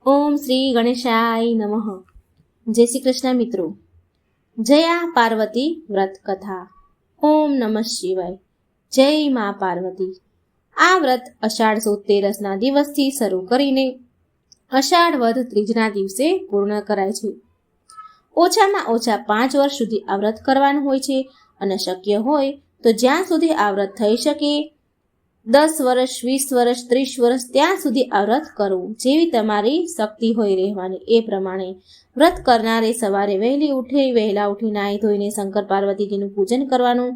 ઓમ શ્રી ગણેશાય નમઃ. જય શ્રી કૃષ્ણ મિત્રો. જયા પાર્વતી વ્રત કથા. ઓમ નમઃ શિવાય. જય મા પાર્વતી. આ વ્રત અષાઢ સુદ તેરસના દિવસથી શરૂ કરીને અષાઢ વદ ત્રીજના દિવસે પૂર્ણ કરાય છે. ઓછામાં ઓછા 5 વર્ષ સુધી આ વ્રત કરવાનું હોય છે અને શક્ય હોય તો જ્યાં સુધી આ વ્રત થઈ શકે 10 વર્ષ, 20 વર્ષ, 30 વર્ષ ત્યાં સુધી આ વ્રત કરવું. જેવી તમારી શક્તિ હોય રહેવાની એ પ્રમાણે. વ્રત કરનારે સવારે વહેલા ઉઠી નાહી ધોઈને શંકર પાર્વતીજીનું પૂજન કરવાનું.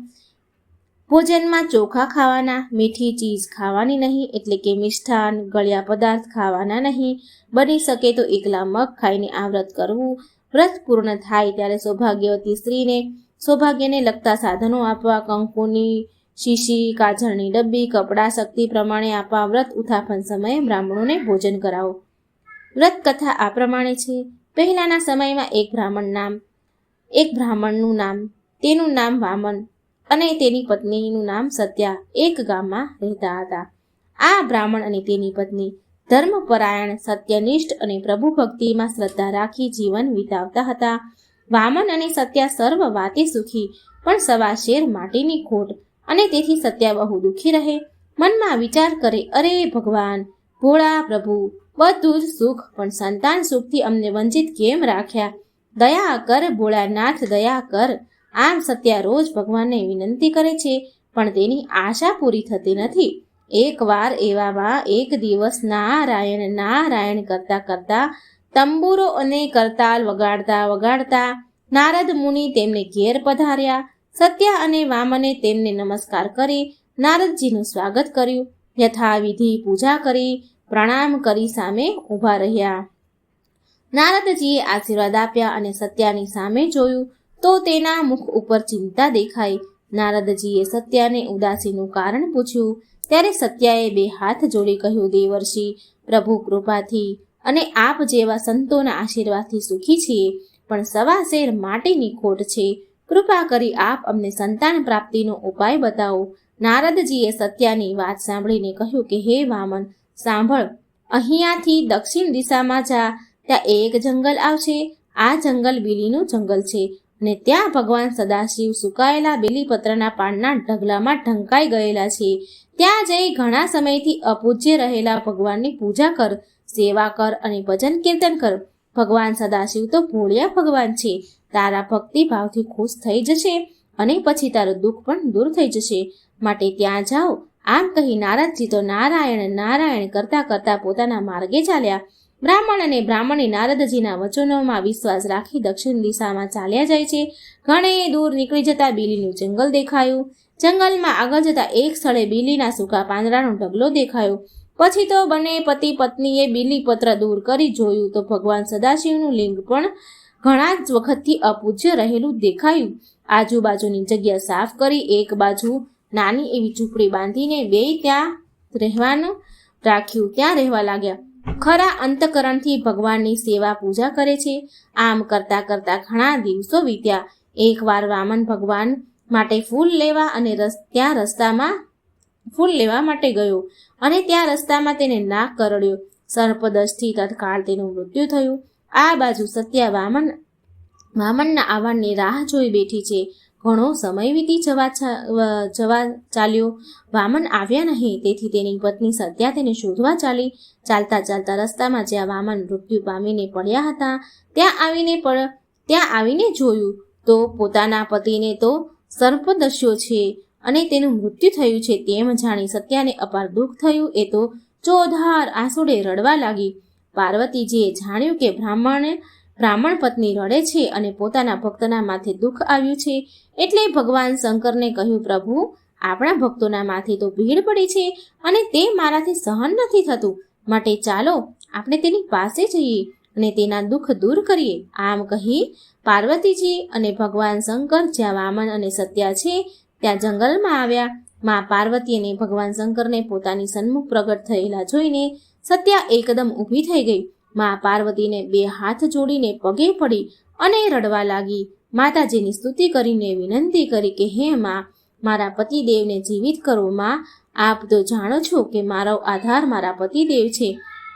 ભોજનમાં ચોખા ખાવાના, મીઠી ચીજ ખાવાની નહીં, એટલે કે મિષ્ઠાન, ગળ્યા પદાર્થ ખાવાના નહીં. બની શકે તો એકલા મગ ખાઈને આ વ્રત કરવું. વ્રત પૂર્ણ થાય ત્યારે સૌભાગ્યવતી સ્ત્રીને સૌભાગ્યને લગતા સાધનો આપવા, કંકુની શીશી, કાજળની ડબ્બી, કપડાં શક્તિ પ્રમાણે આપવા. વ્રત ઉત્થાપન સમયે બ્રાહ્મણોને ભોજન કરાવો. વ્રત કથા આ પ્રમાણે છે. પહેલાના સમયમાં એક બ્રાહ્મણનું નામ, તેનું નામ વામન અને તેની પત્નીનું નામ સત્યા એક ગામમાં રહેતા હતા. આ બ્રાહ્મણ અને તેની પત્ની ધર્મપરાયણ, સત્યનિષ્ઠ અને પ્રભુ ભક્તિમાં શ્રદ્ધા રાખી જીવન વિતાવતા હતા. વામન અને સત્યા સર્વ વાતે સુખી, પણ સવા શેર માટીની ખોટ, અને તેથી સત્યા બહુ દુઃખી રહે. મનમાં વિચાર કરે, અરે ભગવાન, ભોળા પ્રભુ, બધું જ સુખ, પણ સંતાન સુખથી અમને વંચિત કેમ રાખ્યા? દયા કર ભોળાનાથ, દયા કર. આમ સત્યા રોજ ભગવાનને વિનંતી કરે છે, પણ તેની આશા પૂરી થતી નથી. એકવાર એવામાં એક દિવસ નારાયણ નારાયણ કરતા કરતા તંબુરો અને કરતાલ વગાડતા નારદ મુનિ તેમને ઘેર પધાર્યા. સત્યા અને વામને તેમને નમસ્કાર કરી નારદજીનું સ્વાગત કર્યું. યથાવિધિ પૂજા કરી પ્રણામ કરી સામે ઊભા રહ્યા. નારદજીએ આશીર્વાદ આપ્યા અને સત્યાની સામે જોયું તો તેના મુખ ઉપર ચિંતા દેખાઈ. નારદજીએ સત્યાને ઉદાસીનું કારણ પૂછ્યું ત્યારે સત્યાએ 2 હાથ જોડી કહ્યું, દેવર્ષિ, પ્રભુ કૃપાથી અને આપ જેવા સંતોના આશીર્વાદથી સુખી છીએ, પણ સવા શેર માટીની ખોટ છે. કૃપા કરી આપ અમને સંતાન પ્રાપ્તિનો ઉપાય બતાવો. નારદજીએ સત્યાની વાત સાંભળીને કહ્યું કે હે વામન, સાંભળ, અહીંયાથી દક્ષિણ દિશામાં જા, ત્યાં એક જંગલ આવશે. આ જંગલ બીલીનું જંગલ છે અને ત્યાં ભગવાન સદાશિવ સુકાયેલા બેલીપત્રના પાનના ઢગલામાં ઢંકાઈ ગયેલા છે. ત્યાં જઈ ઘણા સમયથી અપૂજ્ય રહેલા ભગવાનની પૂજા કર, સેવા કર અને ભજન કીર્તન કર. ભગવાન સદાશિવ તો ભોળિયા ભગવાન છે. તારા ભક્તિ ભાવથી ખુશ થઈ જશે અને પછી તારું દુઃખ પણ દૂર થઈ જશે. માટે ત્યાં જાઓ. આમ કહી નારદજી તો નારાયણ નારાયણ કરતા કરતા પોતાના માર્ગે ચાલ્યા. બ્રાહ્મણ અને બ્રાહ્મણી નારદજીના વચનોમાં વિશ્વાસ રાખી દક્ષિણ દિશામાં ચાલ્યા જાય છે. ઘણે દૂર નીકળી જતા બીલીનું જંગલ દેખાયું. જંગલમાં આગળ જતા એક સ્થળે બીલીના સૂકા પાંદડાનો ઢગલો દેખાયો. પછી તો બંને પતિ પત્નીએ બીલીપત્ર દૂર કરી જોયું તો ભગવાન સદાશિવનું લિંગ પણ ઘણા જ વખતથી અપૂજ્ય રહેલું દેખાયું. આજુબાજુની જગ્યા સાફ કરી એક બાજુ નાની એવી ઝૂંપડી બાંધીને 2 ત્યાં રહેવાનું રાખ્યું. ત્યાં રહેવા લાગ્યા. ખરા અંતકરણથી ભગવાનની સેવા પૂજા કરે છે. આમ કરતા કરતા ઘણા દિવસો વીત્યા. એકવાર વામન ભગવાન માટે ફૂલ લેવા માટે ગયો અને ત્યાં રસ્તામાં તેને નાગ કરડ્યો. સર્પદંશથી તત્કાળ તેનું મૃત્યુ થયું. આ બાજુ સત્યા વામનના આવવાની રાહ જોઈ બેઠી છે. ઘણો સમય વીતી જવા ચાલ્યો. વામન આવ્યા નહીં, તેથી તેની પત્ની સત્યા તેને શોધવા ચાલી. ચાલતા ચાલતા રસ્તામાં જ્યાં વામન મૃત્યુ પામીને પડ્યા હતા ત્યાં આવીને જોયું તો પોતાના પતિને તો સર્પદંશ્યો છે અને તેનું મૃત્યુ થયું છે. તેમ જાણી સત્યાને અપાર દુઃખ થયું. એ તો ચોધાર આંસુડે રડવા લાગી. પાર્વતીજીએ જાણ્યું કે બ્રાહ્મણ પત્ની રડે છે અને પોતાના ભક્તના માથે દુઃખ આવ્યું છે, એટલે ભગવાન શંકરને કહ્યું, પ્રભુ, આપણા ભક્તોના માથે તો ભીડ પડી છે અને તે મારાથી સહન નથી થતું. માટે ચાલો આપણે તેની પાસે જઈએ અને તેના દુઃખ દૂર કરીએ. આમ કહી પાર્વતીજી અને ભગવાન શંકર જ્યાં વામન અને સત્યા છે ત્યાં જંગલમાં આવ્યા. મા પાર્વતી અને ભગવાન શંકરને પોતાની સન્મુખ પ્રગટ થયેલા જોઈને સત્યા એકદમ ઊભી થઈ ગઈ. મા પાર્વતીને 2 હાથ જોડીને પગે પડી અને રડવા લાગી. માતાજીની સ્તુતિ કરીને વિનંતી કરી કે હે મા, મારા પતિદેવને જીવિત કરો. મા, આપ તો જાણો છો કે મારો આધાર મારા પતિદેવ છે.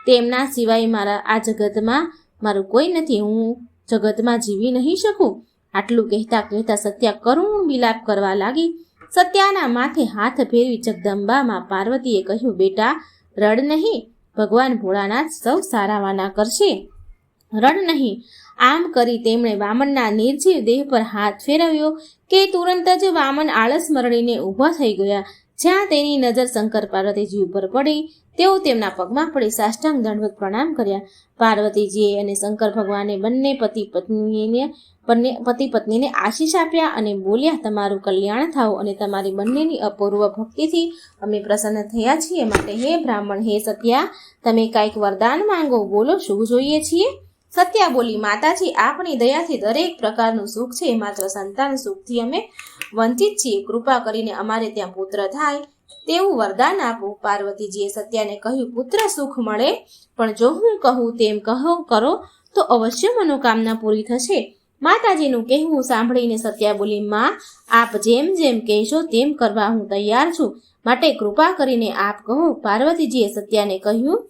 તેમના સિવાય મારા આ જગતમાં મારું કોઈ નથી, હું જગતમાં જીવી નહીં શકું. આટલું કહેતા કહેતા સત્યા કરુણ વિલાપ કરવા લાગી. સત્યાના માથે હાથ ફેરવી જગદંબામાં પાર્વતીએ કહ્યું, બેટા રડ નહીં, ભગવાન ભોળાનાથ સૌ સારાવાના કરશે, રડ નહીં. આમ કરી તેમણે વામનના નિર્જીવ દેહ પર હાથ ફેરવ્યો કે તુરંત જ વામન આળસ મરડીને ઊભા થઈ ગયા. જ્યાં તેની નજર શંકર પાર્વતીજી ઉપર પડી, તેઓ તેમના પગમાં પડી સાષ્ટાંગ દંડવત પ્રણામ કર્યા. પાર્વતીજીએ અને શંકર ભગવાને બંને પતિ પત્નીને આશીષ આપ્યા અને બોલ્યા, તમારું કલ્યાણ થાવ અને તમારી બંનેની અપૂર્વ ભક્તિથી અમે પ્રસન્ન થયા છીએ. માટે હે બ્રાહ્મણ, હે સત્યા, તમે કાંઈક વરદાન માંગો, બોલો શું જોઈએ છીએ? સત્યા બોલી, માતાજી, આપની દયાથી દરેક પ્રકારનું સુખ છે, માત્ર સંતાન સુખથી અમે વંચિત છીએ. કૃપા કરીને અમારે ત્યાં પુત્ર થાય તેવું વરદાન આપો. પાર્વતીજીએ સત્યાને કહ્યું, પુત્ર સુખ મળે, પણ જો હું કહું તેમ કરો તો અવશ્ય મનોકામના પૂરી થશે. માતાજીનું કહેવું સાંભળીને સત્યા બોલી, માં, આપ જેમ જેમ કહેશો તેમ કરવા હું તૈયાર છું, માટે કૃપા કરીને આપ કહો. પાર્વતીજીએ સત્યાને કહ્યું,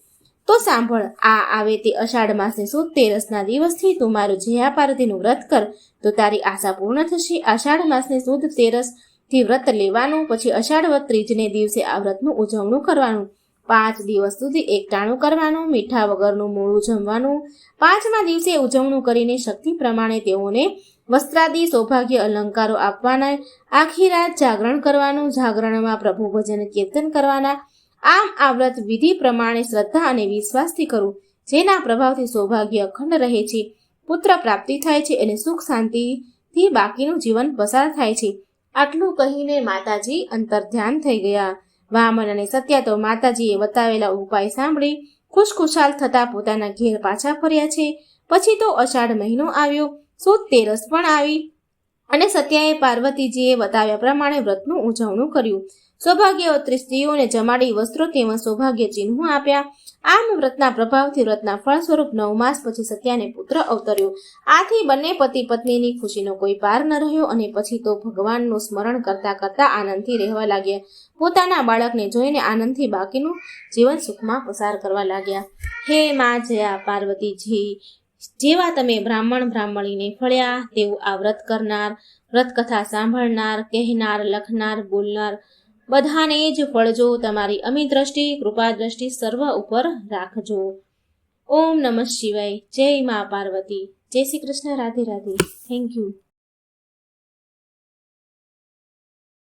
તો સાંભળ, આ આવે તે અષાઢ માસની સુદ તેરસના દિવસથી તું મારું જયા પાર્વતીનું વ્રત કર તો તારી આશા પૂર્ણ થશે. અષાઢ માસની સુદ તેરસથી વ્રત લેવાનું, પછી અષાઢવદ ત્રીજને દિવસે આ વ્રતનું ઉજવણું કરવાનું. 5 દિવસ સુધી એકટાણું કરવાનું, મીઠા વગરનું મોડું જમવાનું. 5મા દિવસે ઉજવણું કરીને શક્તિ પ્રમાણે તેઓને વસ્ત્રાદિ સૌભાગ્ય અલંકારો આપવાના. આખી રાત જાગરણ કરવાનું, જાગરણમાં પ્રભુ ભજન કીર્તન કરવાના. આમ આ વ્રત વિધિ પ્રમાણે શ્રદ્ધા અને વિશ્વાસથી કરવું, જેના પ્રભાવથી સૌભાગ્ય અખંડ રહે છે, પુત્ર પ્રાપ્તિ થાય છે અને સુખ શાંતિથી બાકીનું જીવન પસાર થાય છે. આટલું કહીને માતાજી અંતર્ધ્યાન થઈ ગયા. વામન અને સત્યા તો માતાજીએ બતાવેલા ઉપાય સાંભળી ખુશખુશાલ થતા પોતાના ઘેર પાછા ફર્યા છે. પછી તો અષાઢ મહિનો આવ્યો, સુદ તેરસ પણ આવી અને સત્યાએ પાર્વતીજીએ બતાવ્યા પ્રમાણે વ્રતનું ઉજવણું કર્યું. સૌભાગ્યવતી સ્ત્રીઓને જમાડી વસ્ત્રો તેમજ સૌભાગ્ય ચિહ્નો આપ્યા. આમ વ્રતના પ્રભાવથી વ્રતના ફળ સ્વરૂપ 9 માસ પછી સત્યાને પુત્ર અવતર્યો. આથી બંને પતિ પત્નીની ખુશીનો કોઈ પાર ન રહ્યો અને પછી તો ભગવાનનું સ્મરણ કરતા કરતા આનંદથી રહેવા લાગ્યા. પોતાના બાળકને જોઈને આનંદથી બાકીનું જીવન સુખમાં પસાર કરવા લાગ્યા. હે માં જયા પાર્વતીજી, જેવા તમે બ્રાહ્મણીને ફળ્યા તેવું આ વ્રત કરનાર, વ્રત કથા સાંભળનાર, કહેનાર, લખનાર, બોલનાર બધાને જ ફળજો. તમારી અમી દ્રષ્ટિ, કૃપા દ્રષ્ટિ સર્વ ઉપર રાખજો. ઓમ નમઃ શિવાય. જય મા પાર્વતી. જય શ્રી કૃષ્ણ. રાધે રાધે. Thank you.